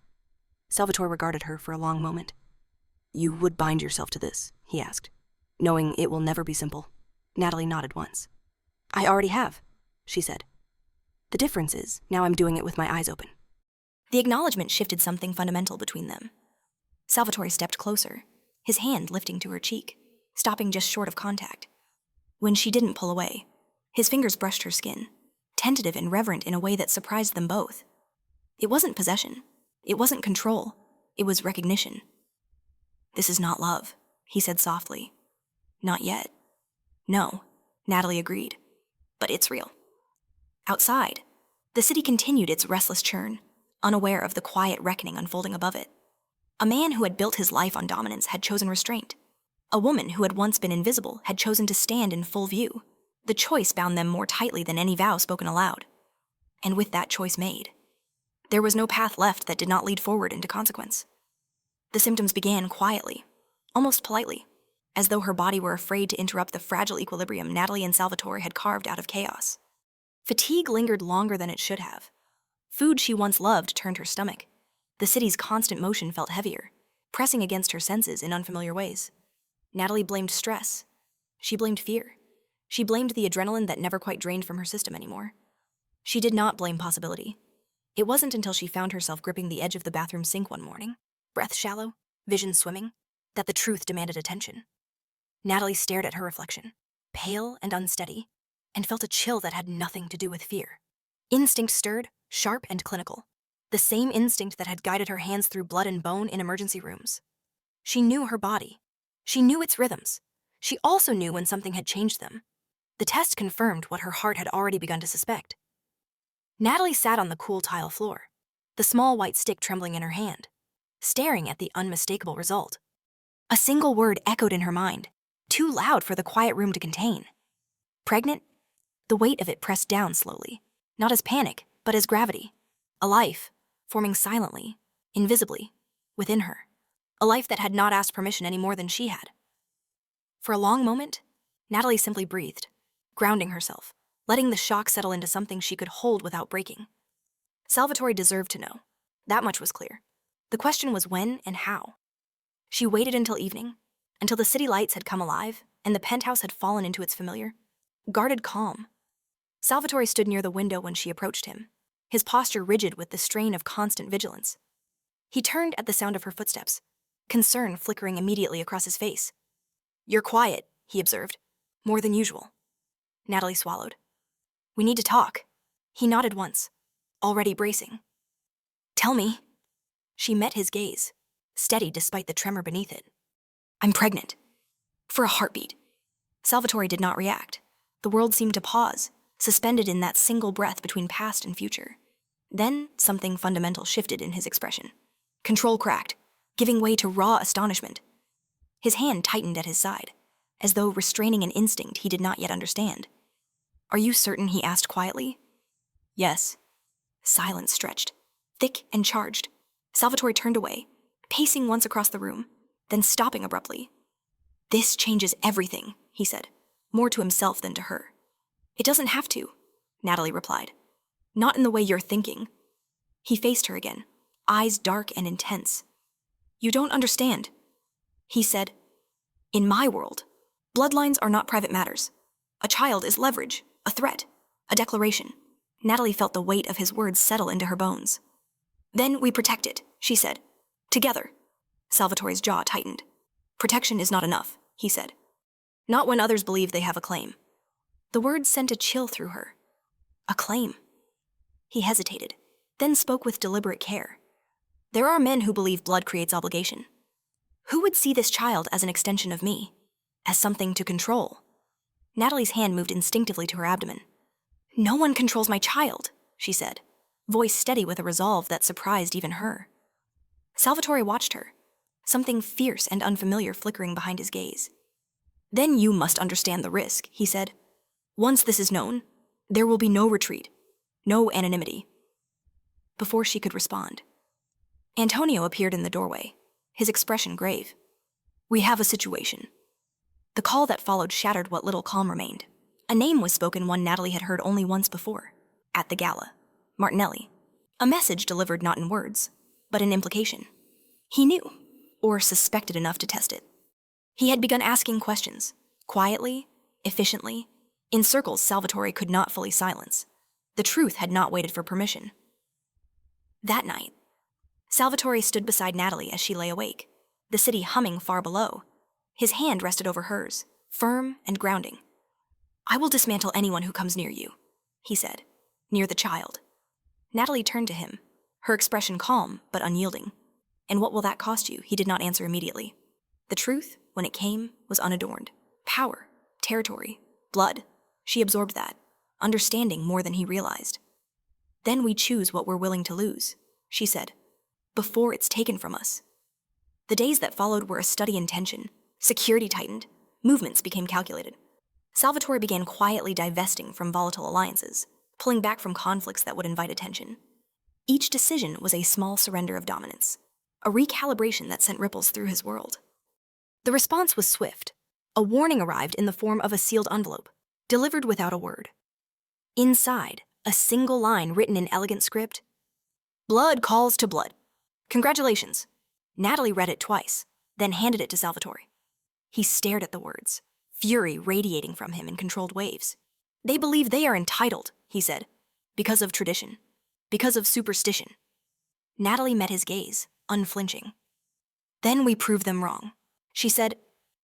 Salvatore regarded her for a long moment. "You would bind yourself to this?" he asked, knowing it will never be simple. Natalie nodded once. "I already have," she said. "The difference is, now I'm doing it with my eyes open." The acknowledgement shifted something fundamental between them. Salvatore stepped closer, his hand lifting to her cheek, stopping just short of contact. When she didn't pull away, his fingers brushed her skin, tentative and reverent in a way that surprised them both. It wasn't possession. It wasn't control. It was recognition. "This is not love," he said softly. "Not yet." "No," Natalie agreed. "But it's real." Outside, the city continued its restless churn, unaware of the quiet reckoning unfolding above it. A man who had built his life on dominance had chosen restraint. A woman who had once been invisible had chosen to stand in full view. The choice bound them more tightly than any vow spoken aloud. And with that choice made, there was no path left that did not lead forward into consequence. The symptoms began quietly, almost politely, as though her body were afraid to interrupt the fragile equilibrium Natalie and Salvatore had carved out of chaos. Fatigue lingered longer than it should have. Food she once loved turned her stomach. The city's constant motion felt heavier, pressing against her senses in unfamiliar ways. Natalie blamed stress. She blamed fear. She blamed the adrenaline that never quite drained from her system anymore. She did not blame possibility. It wasn't until she found herself gripping the edge of the bathroom sink one morning, breath shallow, vision swimming, that the truth demanded attention. Natalie stared at her reflection, pale and unsteady, and felt a chill that had nothing to do with fear. Instinct stirred, sharp and clinical, the same instinct that had guided her hands through blood and bone in emergency rooms. She knew her body. She knew its rhythms. She also knew when something had changed them. The test confirmed what her heart had already begun to suspect. Natalie sat on the cool tile floor, the small white stick trembling in her hand, staring at the unmistakable result. A single word echoed in her mind, too loud for the quiet room to contain. Pregnant? The weight of it pressed down slowly, not as panic, but as gravity. A life, forming silently, invisibly, within her. A life that had not asked permission any more than she had. For a long moment, Natalie simply breathed, grounding herself, letting the shock settle into something she could hold without breaking. Salvatore deserved to know. That much was clear. The question was when and how. She waited until evening, until the city lights had come alive and the penthouse had fallen into its familiar, guarded calm. Salvatore stood near the window when she approached him, his posture rigid with the strain of constant vigilance. He turned at the sound of her footsteps, concern flickering immediately across his face. "You're quiet," he observed, "more than usual." Natalie swallowed. "We need to talk." He nodded once, already bracing. "Tell me." She met his gaze, steady despite the tremor beneath it. "I'm pregnant." For a heartbeat. Salvatore did not react. The world seemed to pause, suspended in that single breath between past and future. Then something fundamental shifted in his expression. Control cracked, giving way to raw astonishment. His hand tightened at his side, as though restraining an instinct he did not yet understand. "Are you certain?" he asked quietly. "Yes." Silence stretched, thick and charged. Salvatore turned away, pacing once across the room, then stopping abruptly. "This changes everything," he said, more to himself than to her. "It doesn't have to," Natalie replied. "Not in the way you're thinking." He faced her again, eyes dark and intense. You don't understand. He said, in my world, bloodlines are not private matters. A child is leverage, a threat, a declaration. Natalie felt the weight of his words settle into her bones. Then we protect it, she said. Together. Salvatore's jaw tightened. Protection is not enough, he said. Not when others believe they have a claim. The words sent a chill through her. A claim. He hesitated, then spoke with deliberate care. There are men who believe blood creates obligation. Who would see this child as an extension of me? As something to control? Natalie's hand moved instinctively to her abdomen. No one controls my child, she said, voice steady with a resolve that surprised even her. Salvatore watched her, something fierce and unfamiliar flickering behind his gaze. Then you must understand the risk, he said. Once this is known, there will be no retreat, no anonymity. Before she could respond, Antonio appeared in the doorway, his expression grave. We have a situation. The call that followed shattered what little calm remained. A name was spoken, one Natalie had heard only once before, at the gala. Martinelli. A message delivered not in words, but in implication. He knew, or suspected enough to test it. He had begun asking questions, quietly, efficiently, in circles Salvatore could not fully silence. The truth had not waited for permission. That night, Salvatore stood beside Natalie as she lay awake, the city humming far below. His hand rested over hers, firm and grounding. I will dismantle anyone who comes near you, he said, near the child. Natalie turned to him, her expression calm but unyielding. And what will that cost you? He did not answer immediately. The truth, when it came, was unadorned. Power, territory, blood. She absorbed that, understanding more than he realized. Then we choose what we're willing to lose, she said, before it's taken from us. The days that followed were a study in tension. Security tightened. Movements became calculated. Salvatore began quietly divesting from volatile alliances, pulling back from conflicts that would invite attention. Each decision was a small surrender of dominance, a recalibration that sent ripples through his world. The response was swift. A warning arrived in the form of a sealed envelope, delivered without a word. Inside, a single line written in elegant script. Blood calls to blood. Congratulations. Natalie read it twice, then handed it to Salvatore. He stared at the words, fury radiating from him in controlled waves. They believe they are entitled, he said, because of tradition, because of superstition. Natalie met his gaze, unflinching. Then we prove them wrong, she said,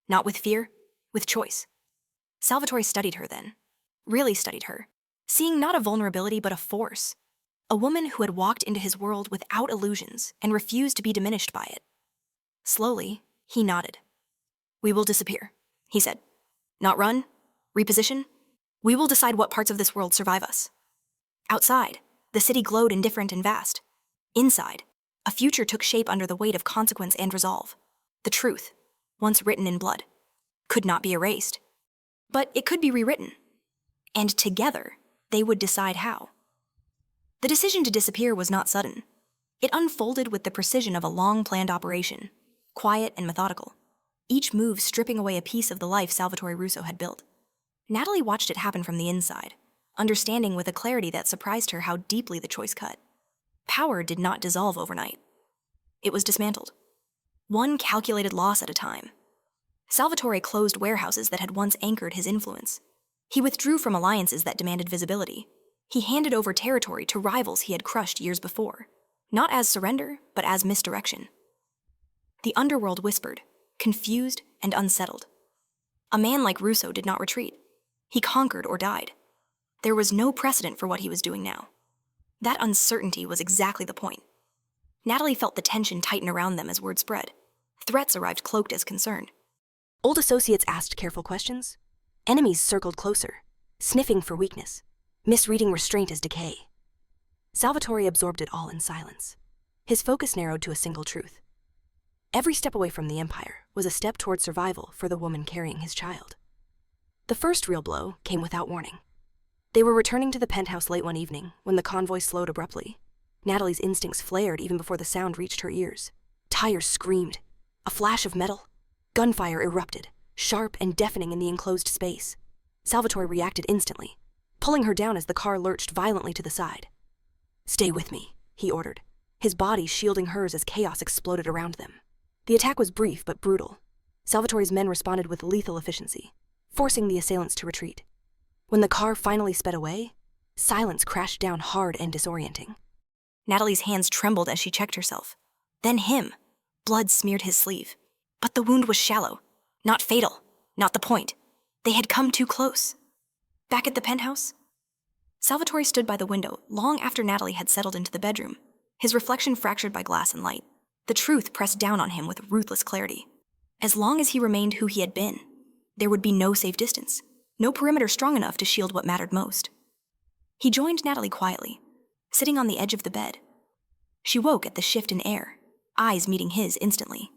not with fear, with choice. Salvatore studied her then, really studied her, seeing not a vulnerability but a force, a woman who had walked into his world without illusions and refused to be diminished by it. Slowly, he nodded. We will disappear, he said. Not run, reposition. We will decide what parts of this world survive us. Outside, the city glowed indifferent and vast. Inside, a future took shape under the weight of consequence and resolve. The truth, once written in blood, could not be erased. But it could be rewritten. And together, they would decide how. The decision to disappear was not sudden. It unfolded with the precision of a long-planned operation, quiet and methodical, each move stripping away a piece of the life Salvatore Russo had built. Natalie watched it happen from the inside, understanding with a clarity that surprised her how deeply the choice cut. Power did not dissolve overnight. It was dismantled, one calculated loss at a time. Salvatore closed warehouses that had once anchored his influence. He withdrew from alliances that demanded visibility. He handed over territory to rivals he had crushed years before, not as surrender, but as misdirection. The underworld whispered, confused and unsettled. A man like Russo did not retreat. He conquered or died. There was no precedent for what he was doing now. That uncertainty was exactly the point. Natalie felt the tension tighten around them as word spread. Threats arrived cloaked as concern. Old associates asked careful questions. Enemies circled closer, sniffing for weakness, misreading restraint as decay. Salvatore absorbed it all in silence. His focus narrowed to a single truth. Every step away from the Empire was a step toward survival for the woman carrying his child. The first real blow came without warning. They were returning to the penthouse late one evening when the convoy slowed abruptly. Natalie's instincts flared even before the sound reached her ears. Tires screamed. A flash of metal. Gunfire erupted, sharp and deafening in the enclosed space. Salvatore reacted instantly, pulling her down as the car lurched violently to the side. Stay with me, he ordered, his body shielding hers as chaos exploded around them. The attack was brief but brutal. Salvatore's men responded with lethal efficiency, forcing the assailants to retreat. When the car finally sped away, silence crashed down hard and disorienting. Natalie's hands trembled as she checked herself. Then him. Blood smeared his sleeve. But the wound was shallow. Not fatal. Not the point. They had come too close. Back at the penthouse, Salvatore stood by the window long after Natalie had settled into the bedroom, his reflection fractured by glass and light. The truth pressed down on him with ruthless clarity. As long as he remained who he had been, there would be no safe distance, no perimeter strong enough to shield what mattered most. He joined Natalie quietly, sitting on the edge of the bed. She woke at the shift in air, eyes meeting his instantly.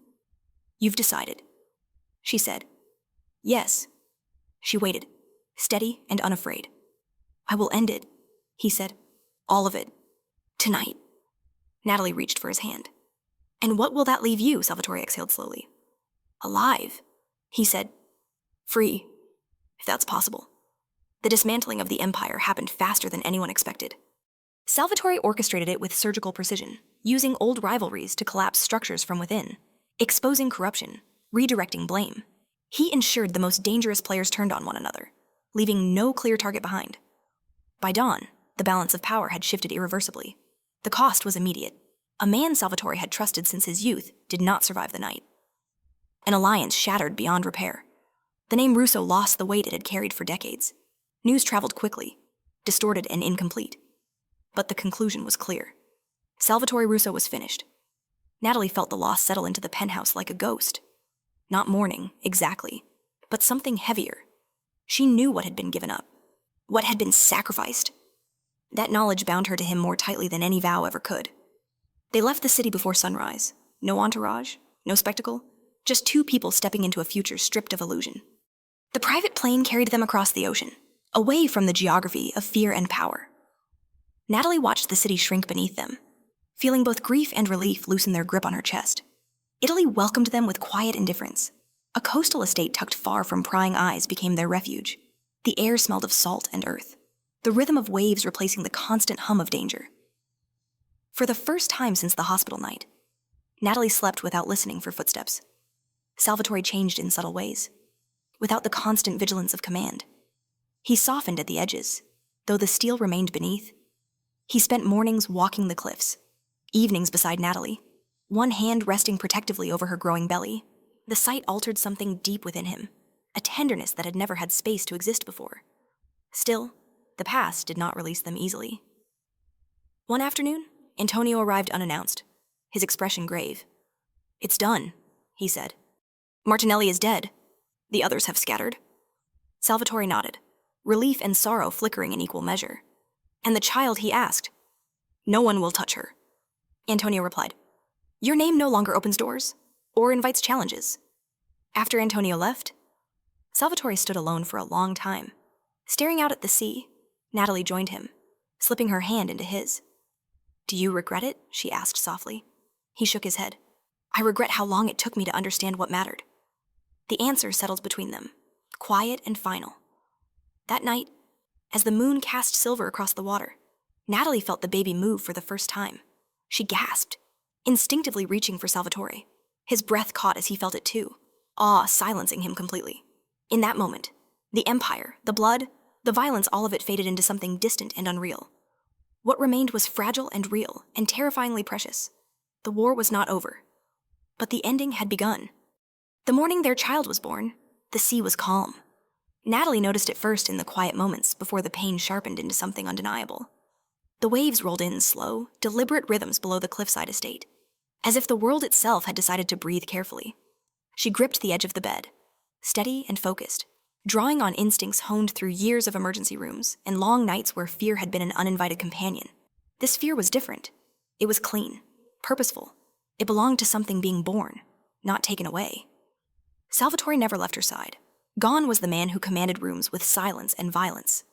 "You've decided," she said. "Yes." She waited, steady and unafraid. "I will end it," he said. "All of it. Tonight." Natalie reached for his hand. "And what will that leave you?" Salvatore exhaled slowly. "Alive," he said. "Free, if that's possible." The dismantling of the empire happened faster than anyone expected. Salvatore orchestrated it with surgical precision, using old rivalries to collapse structures from within, exposing corruption, redirecting blame. He ensured the most dangerous players turned on one another, leaving no clear target behind. By dawn, the balance of power had shifted irreversibly. The cost was immediate. A man Salvatore had trusted since his youth did not survive the night. An alliance shattered beyond repair. The name Russo lost the weight it had carried for decades. News traveled quickly, distorted and incomplete. But the conclusion was clear. Salvatore Russo was finished. Natalie felt the loss settle into the penthouse like a ghost. Not mourning, exactly, but something heavier. She knew what had been given up, what had been sacrificed. That knowledge bound her to him more tightly than any vow ever could. They left the city before sunrise. No entourage, no spectacle, just two people stepping into a future stripped of illusion. The private plane carried them across the ocean, away from the geography of fear and power. Natalie watched the city shrink beneath them, feeling both grief and relief loosen their grip on her chest. Italy welcomed them with quiet indifference. A coastal estate tucked far from prying eyes became their refuge. The air smelled of salt and earth, the rhythm of waves replacing the constant hum of danger. For the first time since the hospital night, Natalie slept without listening for footsteps. Salvatore changed in subtle ways, without the constant vigilance of command. He softened at the edges, though the steel remained beneath. He spent mornings walking the cliffs, evenings beside Natalie, one hand resting protectively over her growing belly. The sight altered something deep within him, a tenderness that had never had space to exist before. Still, the past did not release them easily. One afternoon, Antonio arrived unannounced, his expression grave. "It's done," he said. "Martinelli is dead. The others have scattered." Salvatore nodded, relief and sorrow flickering in equal measure. "And the child?" he asked. "No one will touch her," Antonio replied. "Your name no longer opens doors, or invites challenges." After Antonio left, Salvatore stood alone for a long time. Staring out at the sea, Natalie joined him, slipping her hand into his. "Do you regret it?" she asked softly. He shook his head. "I regret how long it took me to understand what mattered." The answer settled between them, quiet and final. That night, as the moon cast silver across the water, Natalie felt the baby move for the first time. She gasped, instinctively reaching for Salvatore. His breath caught as he felt it too, awe silencing him completely. In that moment, the empire, the blood, the violence, all of it faded into something distant and unreal. What remained was fragile and real, and terrifyingly precious. The war was not over, but the ending had begun. The morning their child was born, the sea was calm. Natalie noticed it first in the quiet moments before the pain sharpened into something undeniable. The waves rolled in slow, deliberate rhythms below the cliffside estate, as if the world itself had decided to breathe carefully. She gripped the edge of the bed, steady and focused, drawing on instincts honed through years of emergency rooms and long nights where fear had been an uninvited companion. This fear was different. It was clean, purposeful. It belonged to something being born, not taken away. Salvatore never left her side. Gone was the man who commanded rooms with silence and violence.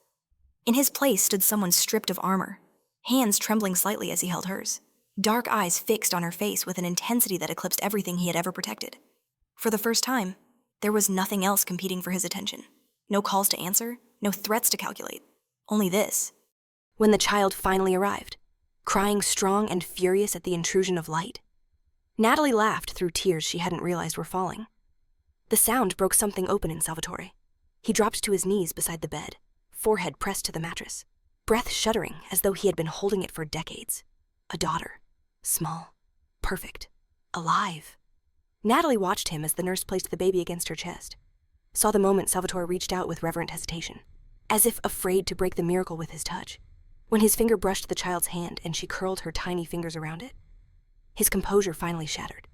In his place stood someone stripped of armor, hands trembling slightly as he held hers, dark eyes fixed on her face with an intensity that eclipsed everything he had ever protected. For the first time, there was nothing else competing for his attention. No calls to answer, no threats to calculate. Only this. When the child finally arrived, crying strong and furious at the intrusion of light, Natalie laughed through tears she hadn't realized were falling. The sound broke something open in Salvatore. He dropped to his knees beside the bed, forehead pressed to the mattress, breath shuddering as though he had been holding it for decades. A daughter. Small. Perfect. Alive. Natalie watched him as the nurse placed the baby against her chest, saw the moment Salvatore reached out with reverent hesitation, as if afraid to break the miracle with his touch, when his finger brushed the child's hand and she curled her tiny fingers around it. His composure finally shattered.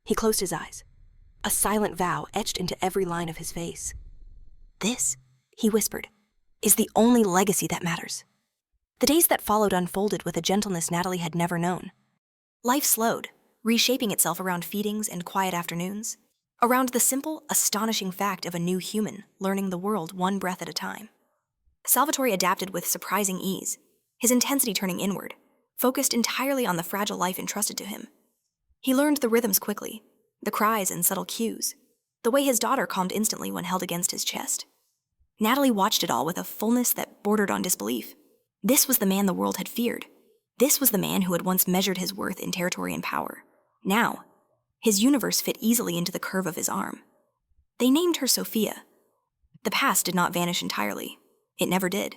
He closed his eyes, a silent vow etched into every line of his face. "This," he whispered, "is the only legacy that matters." The days that followed unfolded with a gentleness Natalie had never known. Life slowed, reshaping itself around feedings and quiet afternoons, around the simple, astonishing fact of a new human learning the world one breath at a time. Salvatore adapted with surprising ease, his intensity turning inward, focused entirely on the fragile life entrusted to him. He learned the rhythms quickly, the cries and subtle cues, the way his daughter calmed instantly when held against his chest. Natalie watched it all with a fullness that bordered on disbelief. This was the man the world had feared. This was the man who had once measured his worth in territory and power. Now, his universe fit easily into the curve of his arm. They named her Sophia. The past did not vanish entirely. It never did.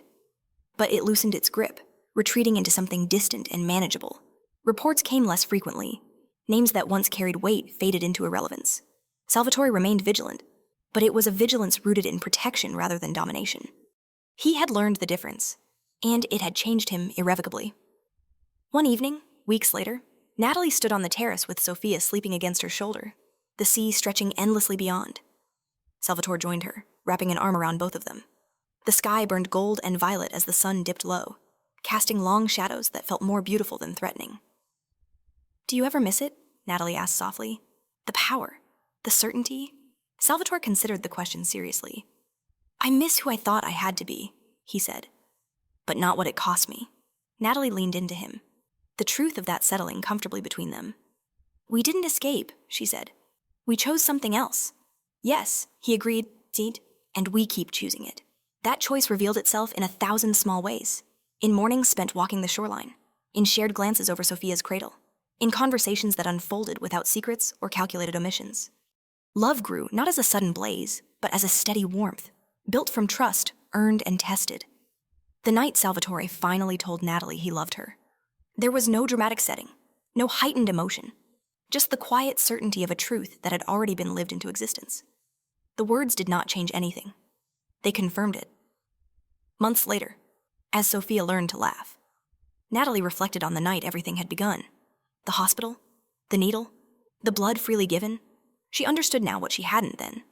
But it loosened its grip, retreating into something distant and manageable. Reports came less frequently. Names that once carried weight faded into irrelevance. Salvatore remained vigilant, but it was a vigilance rooted in protection rather than domination. He had learned the difference, and it had changed him irrevocably. One evening, weeks later, Natalie stood on the terrace with Sophia sleeping against her shoulder, the sea stretching endlessly beyond. Salvatore joined her, wrapping an arm around both of them. The sky burned gold and violet as the sun dipped low, casting long shadows that felt more beautiful than threatening. "Do you ever miss it?" Natalie asked softly. "The power, the certainty?" Salvatore considered the question seriously. "I miss who I thought I had to be," he said. "But not what it cost me." Natalie leaned into him, the truth of that settling comfortably between them. "We didn't escape," she said. "We chose something else." "Yes," he agreed, "and we keep choosing it." That choice revealed itself in 1,000 small ways. In mornings spent walking the shoreline, in shared glances over Sophia's cradle, in conversations that unfolded without secrets or calculated omissions. Love grew not as a sudden blaze, but as a steady warmth, built from trust, earned and tested. The night Salvatore finally told Natalie he loved her, there was no dramatic setting, no heightened emotion, just the quiet certainty of a truth that had already been lived into existence. The words did not change anything. They confirmed it. Months later, as Sophia learned to laugh, Natalie reflected on the night everything had begun. The hospital, the needle, the blood freely given. She understood now what she hadn't then.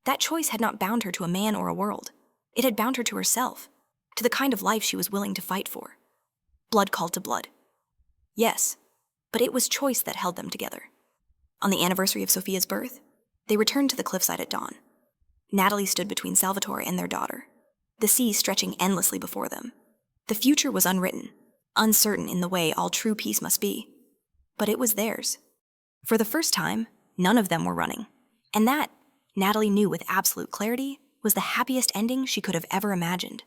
That choice had not bound her to a man or a world. It had bound her to herself, to the kind of life she was willing to fight for. Blood called to blood. Yes, but it was choice that held them together. On the anniversary of Sophia's birth, they returned to the cliffside at dawn. Natalie stood between Salvatore and their daughter, the sea stretching endlessly before them. The future was unwritten, uncertain in the way all true peace must be. But it was theirs. For the first time, none of them were running. And that, Natalie knew with absolute clarity, was the happiest ending she could have ever imagined.